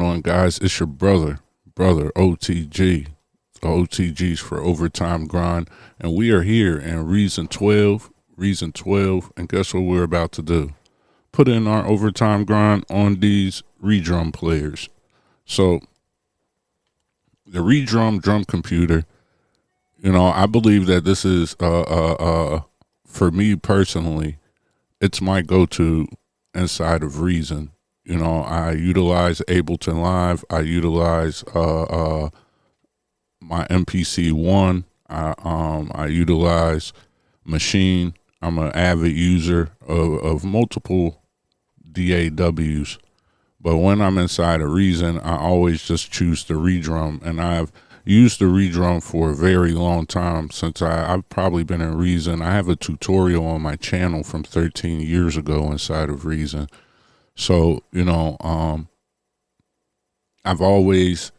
On, guys? It's your brother O.T.G. O.T.G's for Overtime Grind, and we are here in Reason 12, and guess what we're about to do? Put in our overtime grind on these Redrum players. So, the Redrum drum computer, I believe that this is, for me personally, it's my go-to inside of Reason. I utilize Ableton Live. I utilize my MPC one. I utilize Machine. I'm an avid user of multiple DAWs. But when I'm inside of Reason, I always just choose the Redrum, and I've used the Redrum for a very long time since I've probably been in Reason. I have a tutorial on my channel from 13 years ago inside of Reason. So, I've always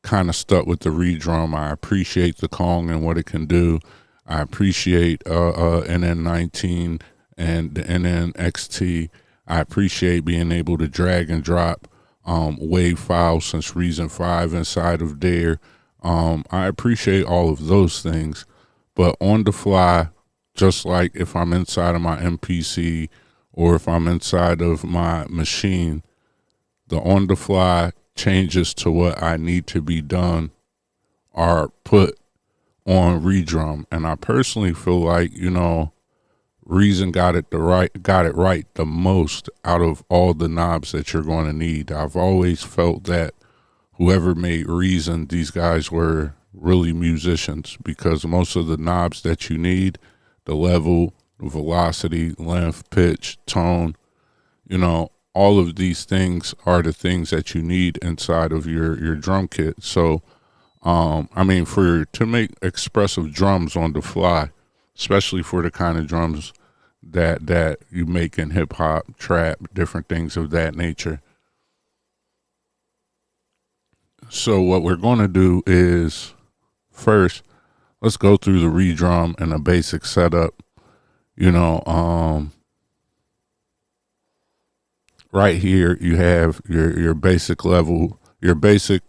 kind of stuck with the Redrum. I appreciate the Kong and what it can do. I appreciate NN19 and the NNXT. I appreciate being able to drag and drop wave files since Reason 5 inside of there. I appreciate all of those things. But on the fly, just like if I'm inside of my MPC or if I'm inside of my machine, the on the fly changes to what I need to be done are put on Redrum. And I personally feel like, Reason got it right the most out of all the knobs that you're going to need. I've always felt that whoever made Reason, these guys were really musicians, because most of the knobs that you need, the level, velocity, length, pitch, tone, all of these things are the things that you need inside of your drum kit. So, to make expressive drums on the fly, especially for the kind of drums that you make in hip hop, trap, different things of that nature. So what we're going to do is first, let's go through the Redrum and a basic setup. Right here you have your basic level, your basic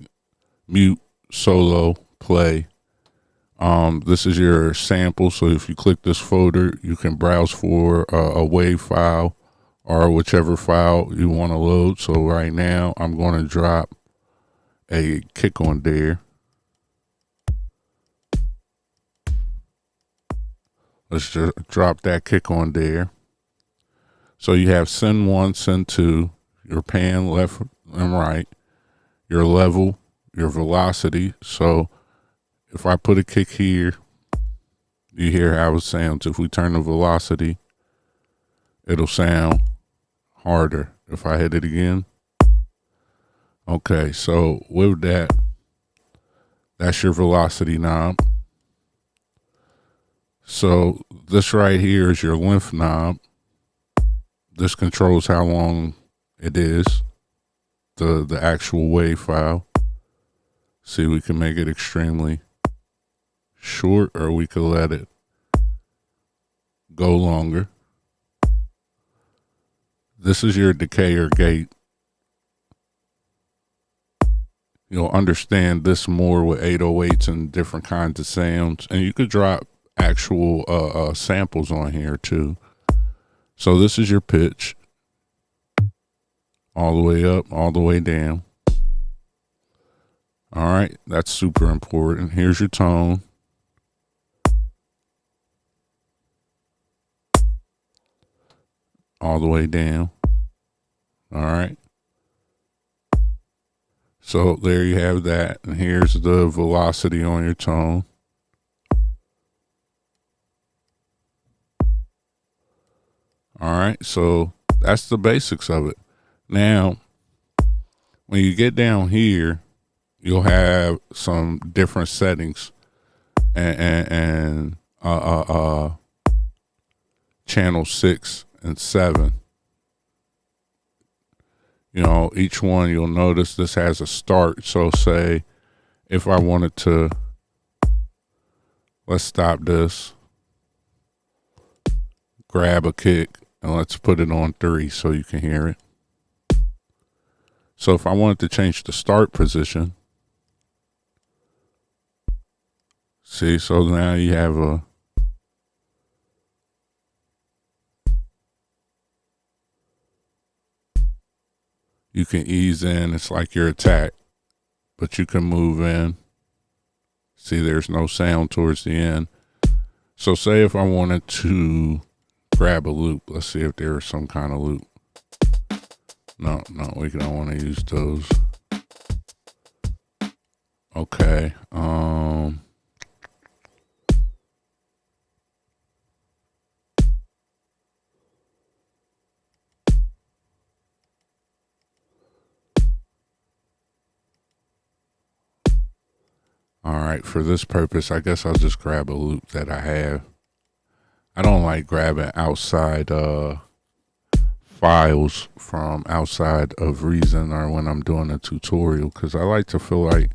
mute, solo, play. This is your sample, so if you click this folder, you can browse for a WAV file or whichever file you want to load. So right now I'm going to drop a kick on there. Let's just drop that kick on there. So you have send 1, send 2, your pan left and right, your level, your velocity. So if I put a kick here, you hear how it sounds. If we turn the velocity, it'll sound harder. If I hit it again. Okay, so with that, that's your velocity knob. So this right here is your length knob. This controls how long it is, the actual wave file. See, we can make it extremely short, or we could let it go longer. This is your decay or gate. You'll understand this more with 808s and different kinds of sounds, and you could drop actual samples on here too. So this is your pitch, all the way up, all the way down. All right, that's super important. Here's your tone. All the way down. All right. So there you have that. And here's the velocity on your tone. All right. So that's the basics of it. Now, when you get down here, you'll have some different settings and channel 6 and 7. Each one, you'll notice this has a start. So say if I wanted to, let's stop this, grab a kick, and let's put it on 3 so you can hear it. So if I wanted to change the start position, see, so now you have you can ease in. It's like your attack, but you can move in. See, there's no sound towards the end. So say if I wanted to grab a loop, let's see if there is some kind of loop. No, we don't want to use those. Okay. All right, for this purpose, I guess I'll just grab a loop that I have. I don't like grabbing outside files from outside of Reason or when I'm doing a tutorial, because I like to feel like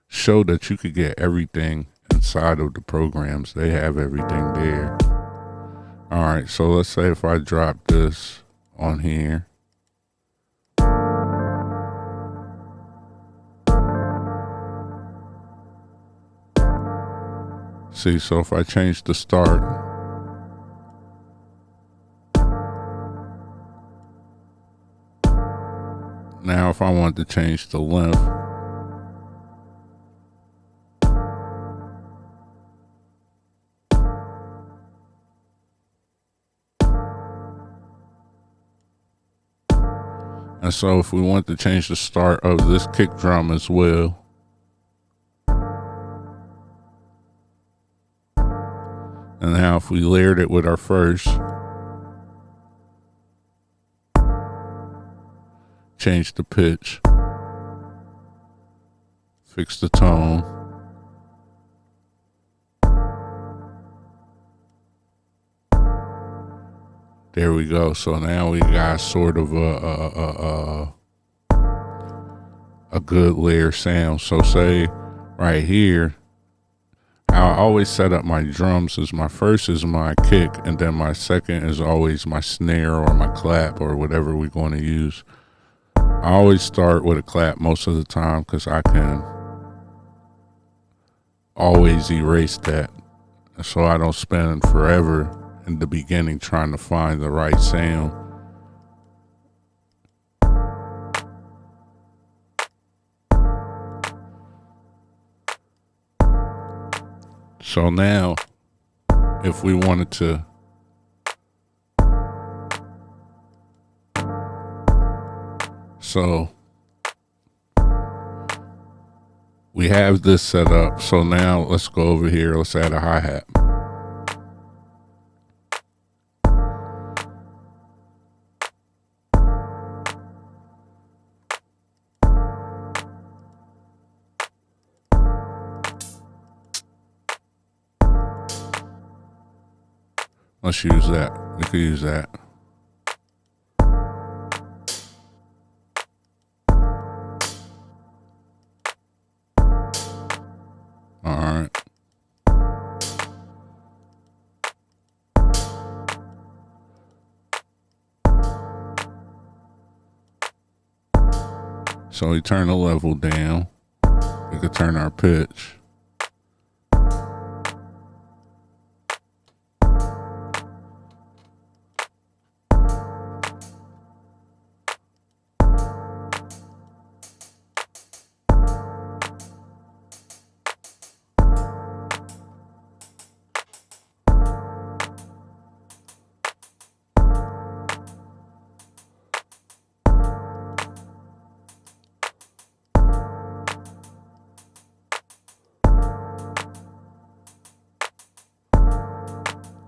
show that you could get everything inside of the programs. They have everything there. All right, so let's say if I drop this on here. See, so if I change the start, now if I want to change the length, and so if we want to change the start of this kick drum as well, and now if we layered it with our first, change the pitch, fix the tone, there we go. So now we got sort of a good layer sound. So say right here, I always set up my drums as my first is my kick, and then my second is always my snare or my clap or whatever we're going to use. I always start with a clap most of the time because I can always erase that, so I don't spend forever in the beginning trying to find the right sound. So now, if we wanted to we have this set up. So now let's go over here. Let's add a hi-hat. Let's use that. We could use that. All right. So we turn the level down. We could turn our pitch.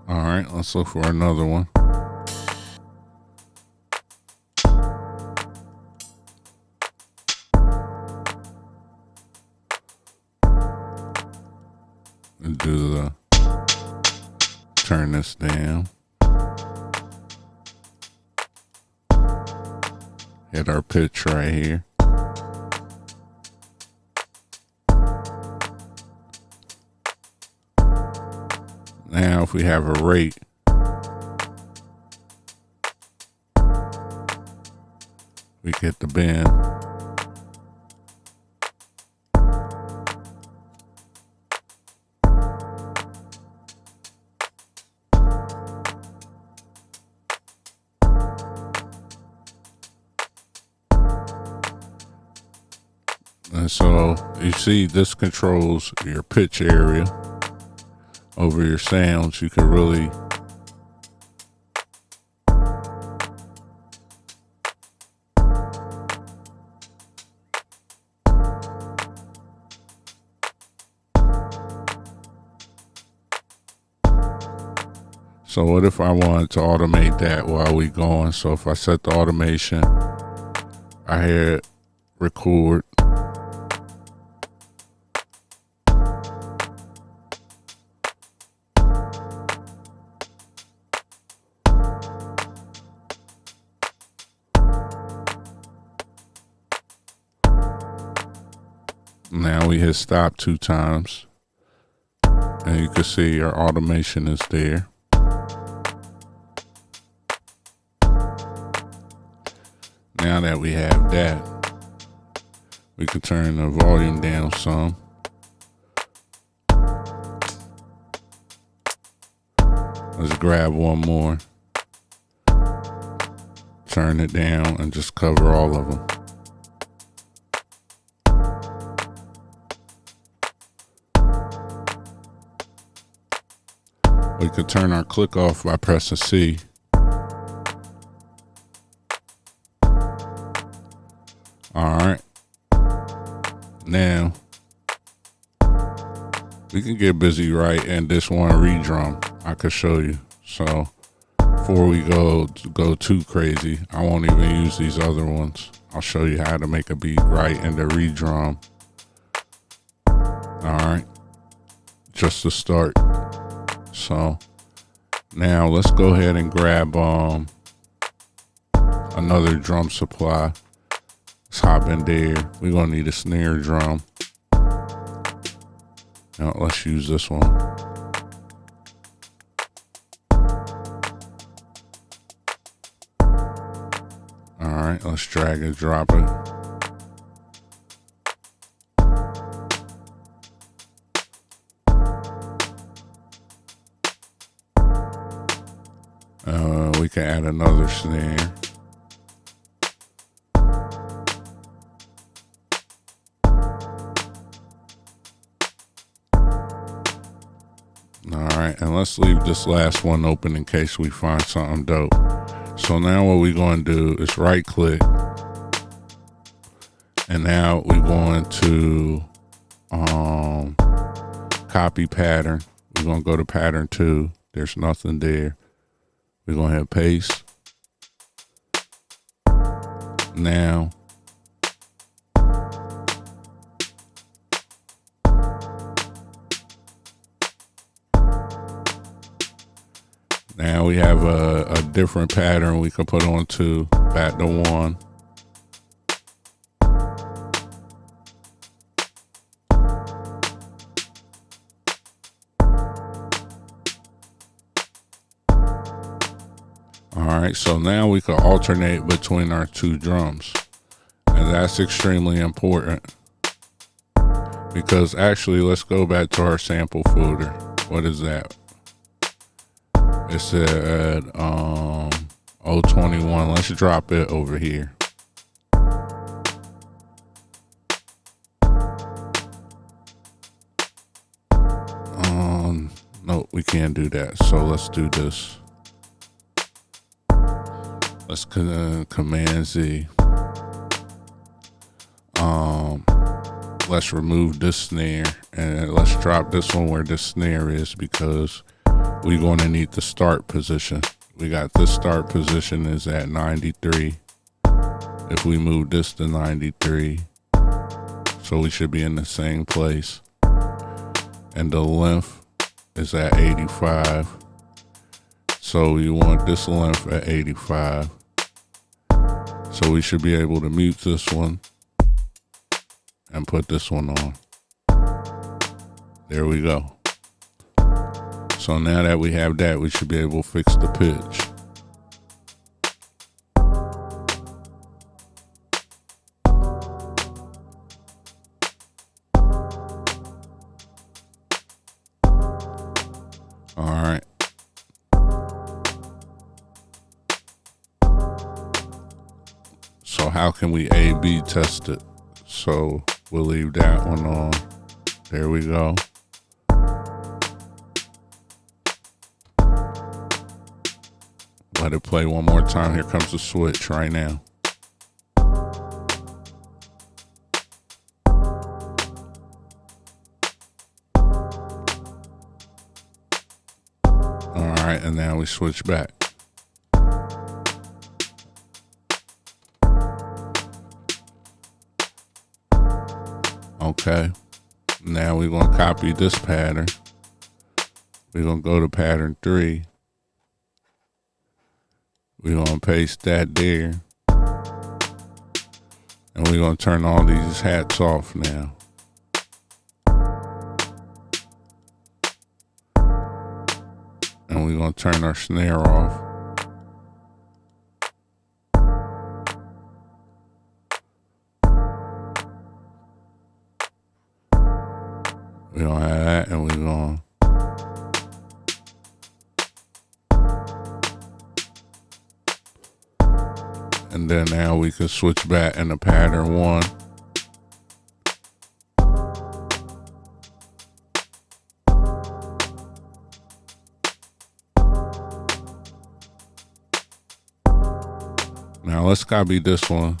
All right, let's look for another one. And turn this down. Hit our pitch right here. Now if we have a rate, we get the bend. And so you see this controls your pitch area over your sounds. You can really so what if I wanted to automate that while we going? So if I set the automation, I hit record. Now we hit stop 2 times, and you can see our automation is there. Now that we have that, we can turn the volume down some. Let's grab one more, turn it down, and just cover all of them. We could turn our click off by pressing C. Alright. Now, we can get busy right in this one Redrum. I could show you. So, before we go too crazy, I won't even use these other ones. I'll show you how to make a beat right in the Redrum. Alright. Just to start. So now let's go ahead and grab another drum supply. Let's hop in there. We're gonna need a snare drum. Now let's use this one. Alright, let's drag and drop it. We can add another snare. Alright, and let's leave this last one open in case we find something dope. So now what we're going to do is right click. And now we're going to copy pattern. We're going to go to pattern 2. There's nothing there. We're going to hit paste. Now, we have a different pattern we can put on to back to 1. Alright, so now we can alternate between our 2 drums. And that's extremely important. Because actually, let's go back to our sample folder. What is that? It said O21. Let's drop it over here. No, we can't do that. So let's do this. Let's Command Z. Let's remove this snare and let's drop this one where the snare is because we're going to need the start position. We got this start position is at 93. If we move this to 93, so we should be in the same place. And the length is at 85. So you want this length at 85. So we should be able to mute this one and put this one on. There we go. So now that we have that, we should be able to fix the pitch. All right. So how can we A/B test it? So We'll leave that one on. There we go. Let it play one more time. Here comes the switch right now. All right, and now we switch back. Okay, now we're going to copy this pattern. We're going to go to pattern 3. We're going to paste that there. And we're going to turn all these hats off now. And we're going to turn our snare off. We're going to have that, and we're going to and then now we can switch back into pattern 1. Now let's copy this one.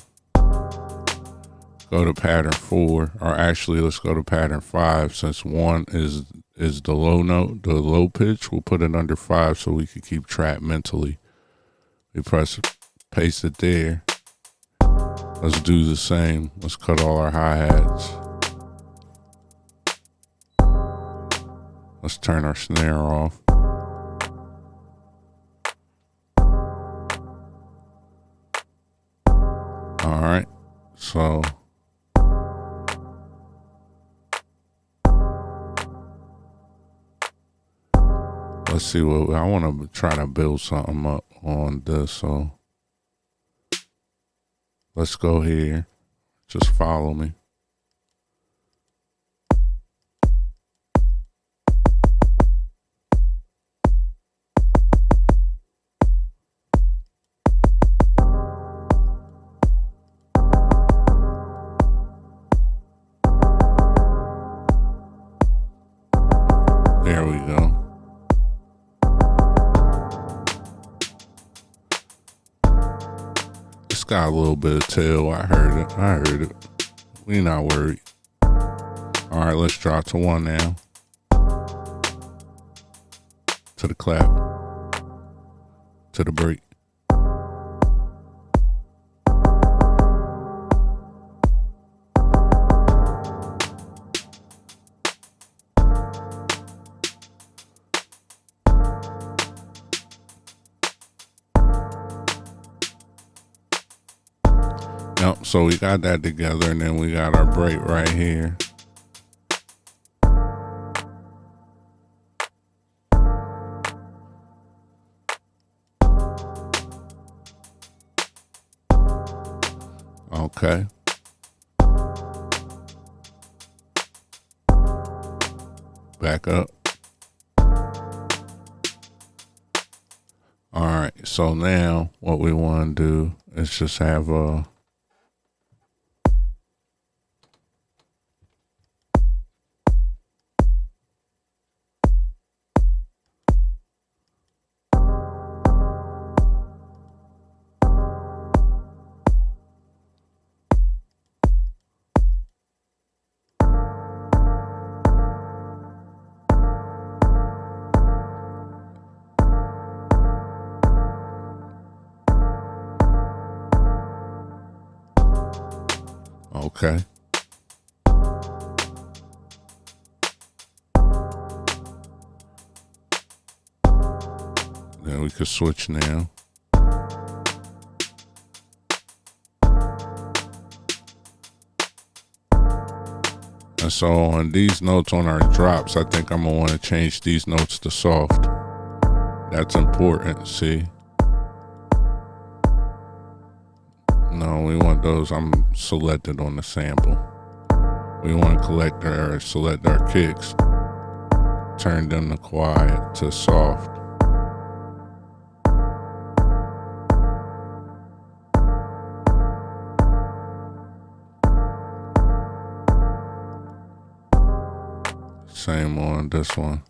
Go to pattern 4, or actually let's go to pattern 5, since 1 is the low note, the low pitch. We'll put it under 5 so we can keep track mentally. We paste it there. Let's do the same. Let's cut all our hi-hats. Let's turn our snare off. All right, so let's see what I want to try to build something up on this. So let's go here. Just follow me. There we go. It's got a little bit of tail. I heard it. We not worried. All right, let's drop to 1 now. To the clap. To the break. Yep, so we got that together, and then we got our break right here. Okay. Back up. All right, so now what we want to do is just have a okay. Then we could switch now. And so on these notes on our drops, I think I'm gonna want to change these notes to soft. That's important, see? No, we want those. I'm selected on the sample. We want to select our kicks, turn them to quiet to soft. Same on this one.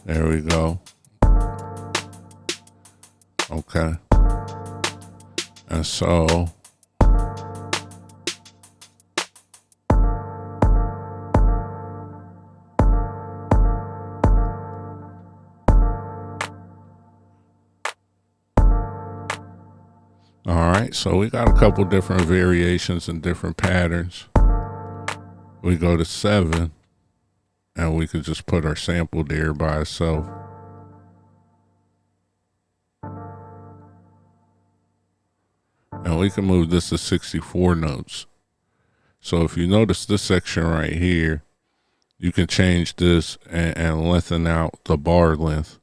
There we go. Okay. And so all right, so we got a couple different variations and different patterns. We go to 7, and we could just put our sample there by itself. And we can move this to 64 notes. So if you notice this section right here, you can change this and lengthen out the bar length.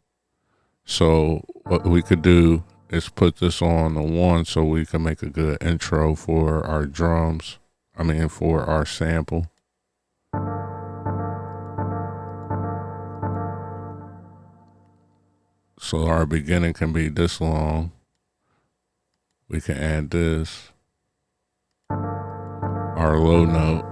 So what we could do is put this on the 1 so we can make a good intro for our drums. For our sample. So our beginning can be this long. We can add this. Our low note.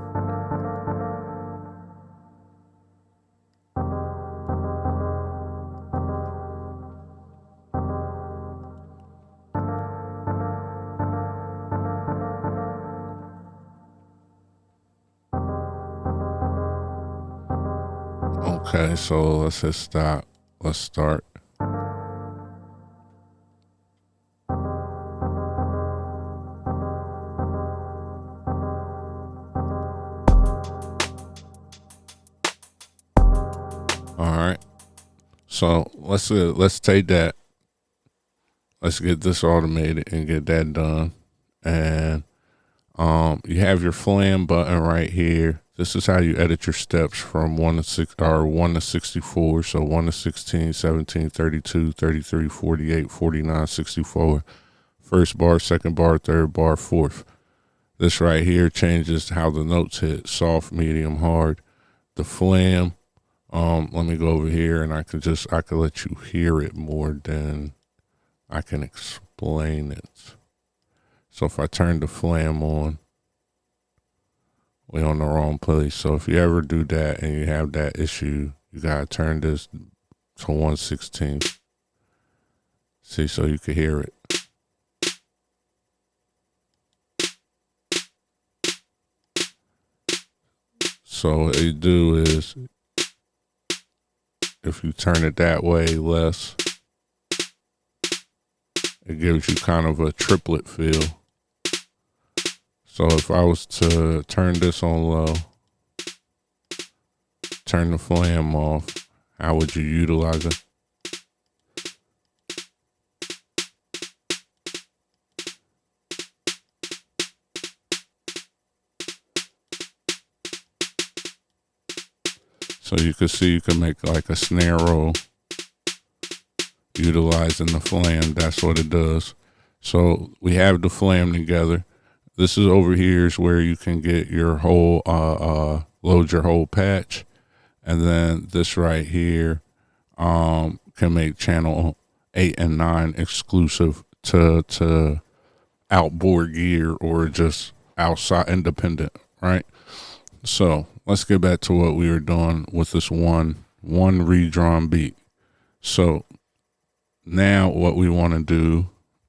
Okay, so let's hit stop. Let's start. All right. So let's take that. Let's get this automated and get that done. And you have your Flam button right here. This is how you edit your steps from 1 to 6 or 1 to 64. So 1 to 16, 17, 32, 33, 48, 49, 64. First bar, second bar, third bar, fourth. This right here changes how the notes hit: soft, medium, hard. The Flam. Let me go over here and I could let you hear it more than I can explain it. So if I turn the Flam on, we're on the wrong place. So if you ever do that and you have that issue, you gotta turn this to 1/16. See, so you can hear it. So what you do is, if you turn it that way less, it gives you kind of a triplet feel. So if I was to turn this on low, turn the Flam off, how would you utilize it? So you can see you can make like a snare roll utilizing the Flam. That's what it does. So we have the Flam together. This is over here is where you can get your whole, load your whole patch. And then this right here can make channel 8 and 9 exclusive to outboard gear or just outside independent, right? So let's get back to what we were doing with this one Redrum beat. So now what we want to do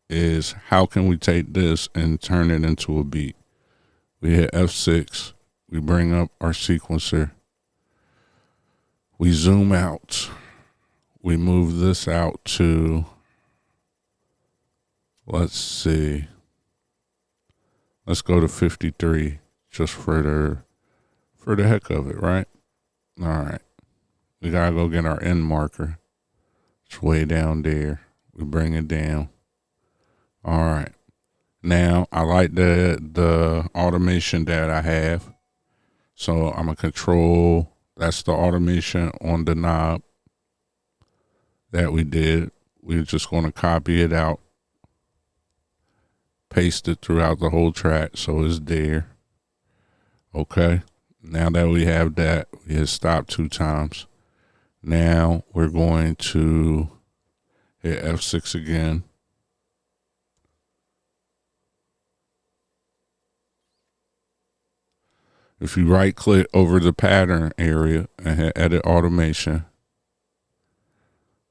is, how can we take this and turn it into a beat? We hit F6, we bring up our sequencer, we zoom out, we move this out to, let's see, let's go to 53 just for the heck of it, right? All right, we gotta go get our end marker. It's way down there. We bring it down. All right. Now I like the automation that I have. So I'm gonna control, that's the automation on the knob that we did. We're just gonna copy it out, paste it throughout the whole track so it's there. Okay. Now that we have that, we hit stop 2 times. Now we're going to Hit F6 again. If you right click over the pattern area and hit edit automation,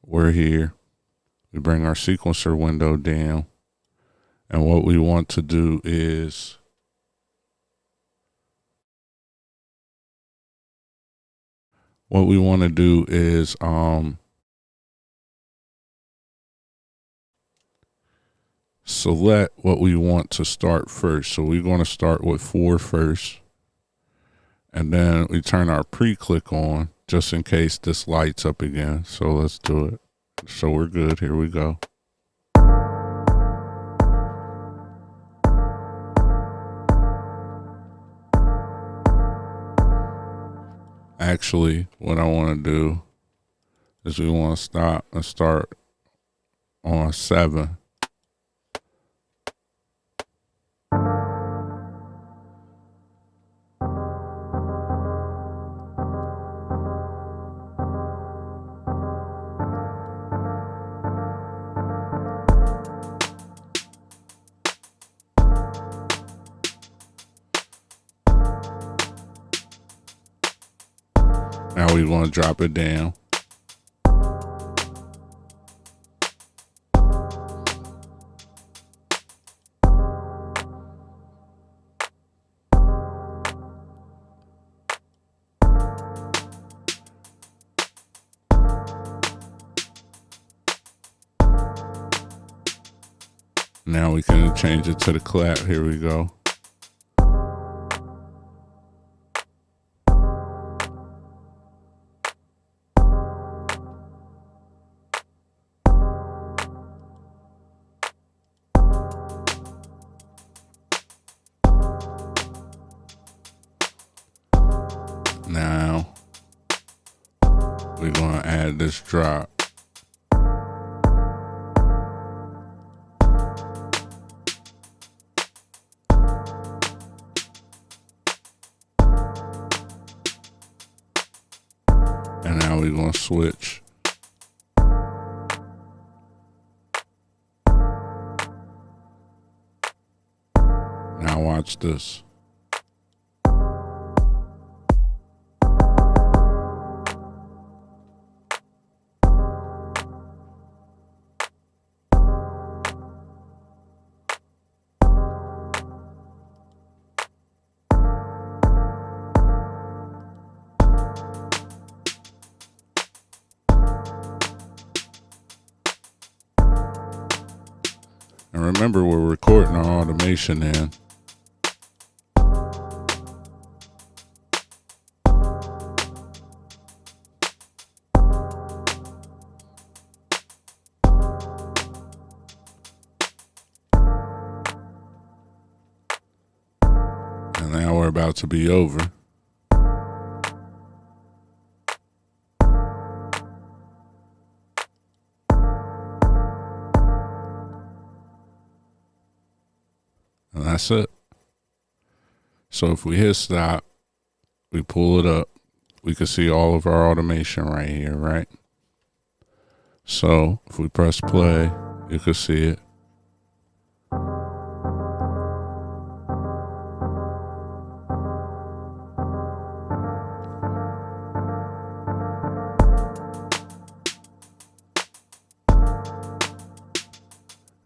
we're here. We bring our sequencer window down. And what we want to do is select what we want to start first. So we're going to start with 4 first. And then we turn our pre-click on just in case this lights up again. So let's do it. So we're good. Here we go. Actually, what I want to do is we want to stop and start on 7. Now we want to drop it down. Now we can change it to the clap. Here we go. Now we're going to add this drop. And now we're going to switch. Now watch this. And remember, we're recording our automation in. And now we're about to be over. And that's it. So if we hit stop, we pull it up, we can see all of our automation right here, right? So if we press play, you can see it.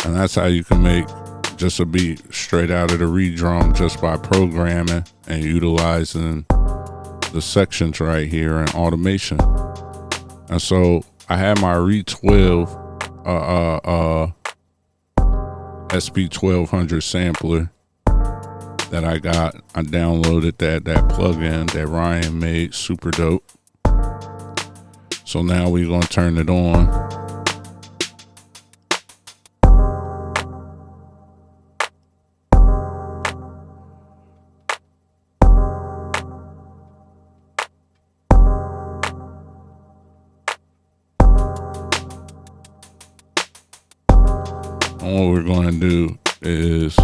And that's how you can make just a beat straight out of the Redrum just by programming and utilizing the sections right here in automation. And so I had my Re12 SP1200 sampler that I downloaded that plugin that Ryan made, super dope. So now we're gonna turn it on. And what we're going to do is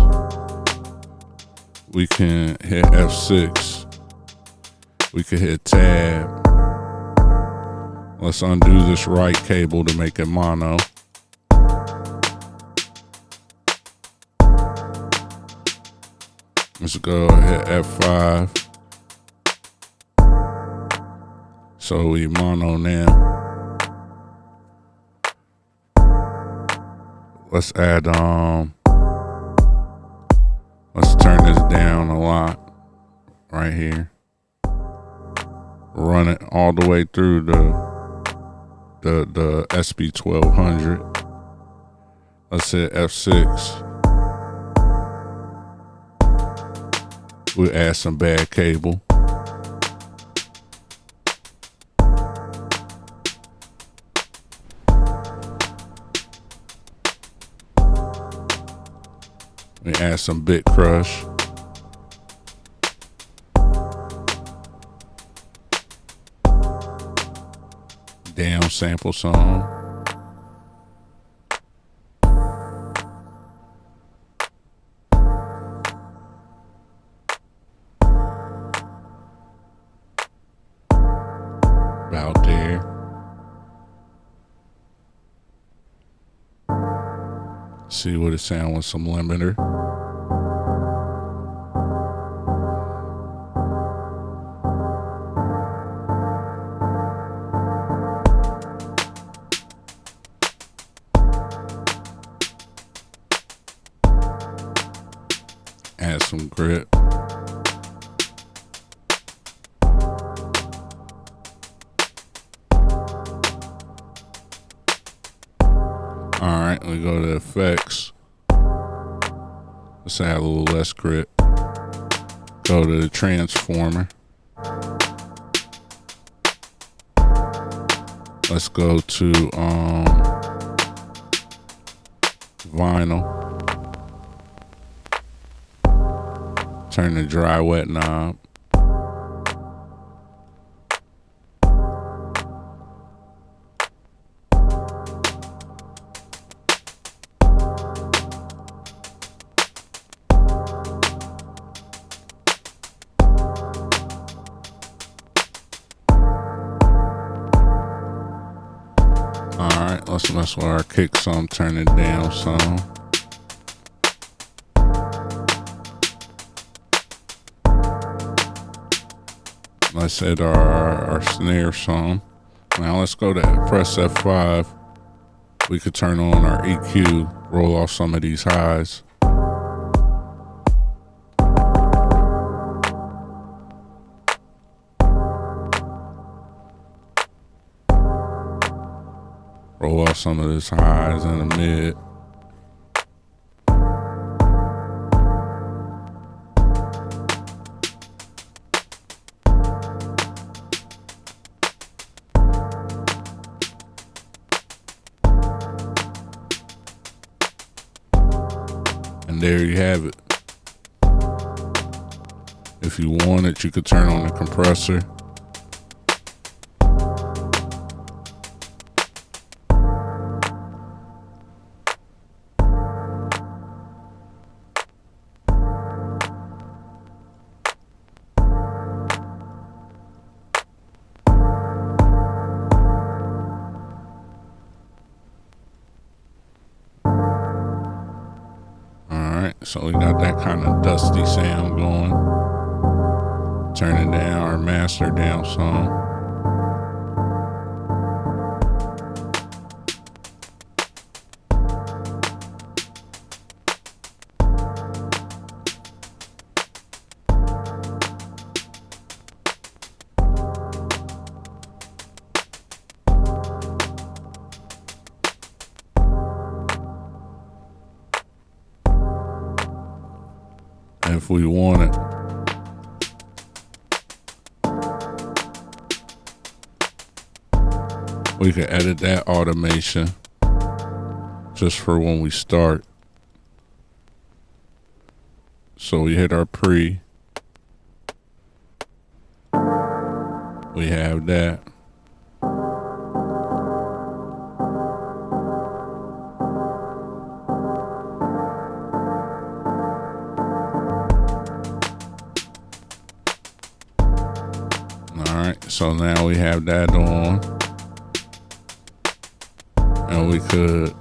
we can hit F6. We can hit tab. Let's undo this right cable to make it mono. Let's go hit F5. So we mono now. Let's add let's turn this down a lot right here. Run it all the way through the SB1200. Let's hit F6. We'll add some bad cable. We add some bit crush. Down sample some. About there. See what it sound with some limiter. Add some grip. Alright, we go to effects. Let's add a little less grip. Go to the transformer. Let's go to vinyl. Turn the dry wet knob. Alright, let's mess with our kick some, turn it down some. Let's hit our snare some. Now let's go to press F5. We could turn on our EQ, roll off some of these highs. Roll off some of these highs in the mid. And there you have it. If you want it, you could turn on the compressor. So we got that kind of dusty sound going. Turn it down, our master down some. If we want it, we can edit that automation just for when we start. So we hit our pre. We have that. Alright, so now we have that on. And we could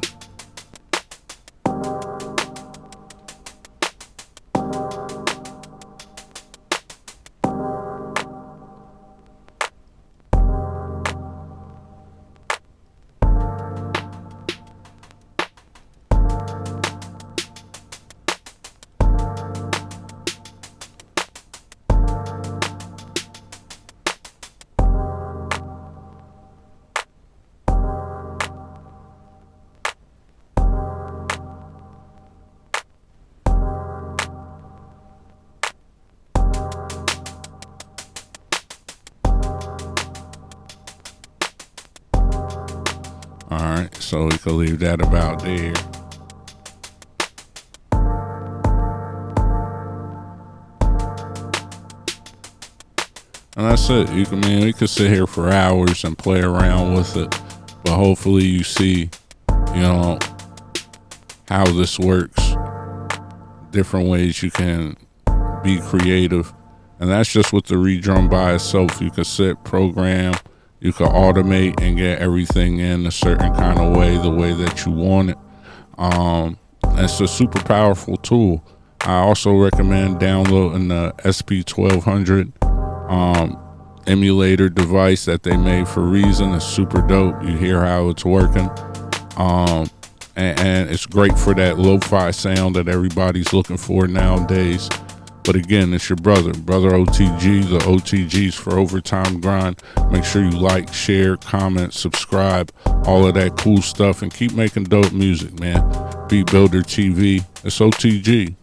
So we can leave that about there. And that's it. We could sit here for hours and play around with it, but hopefully you see, how this works. Different ways you can be creative, and that's just with the Redrum by itself. You can sit, program, you can automate and get everything in a certain kind of way, the way that you want it. It's a super powerful tool. I also recommend downloading the SP1200 emulator device that they made for Reason. It's super dope. You hear how it's working, and it's great for that lo-fi sound that everybody's looking for nowadays. But again, it's your brother O.T.G, the O.T.Gs for Overtime Grind. Make sure you like, share, comment, subscribe, all of that cool stuff, and keep making dope music, man. Beat Builder TV. It's O.T.G.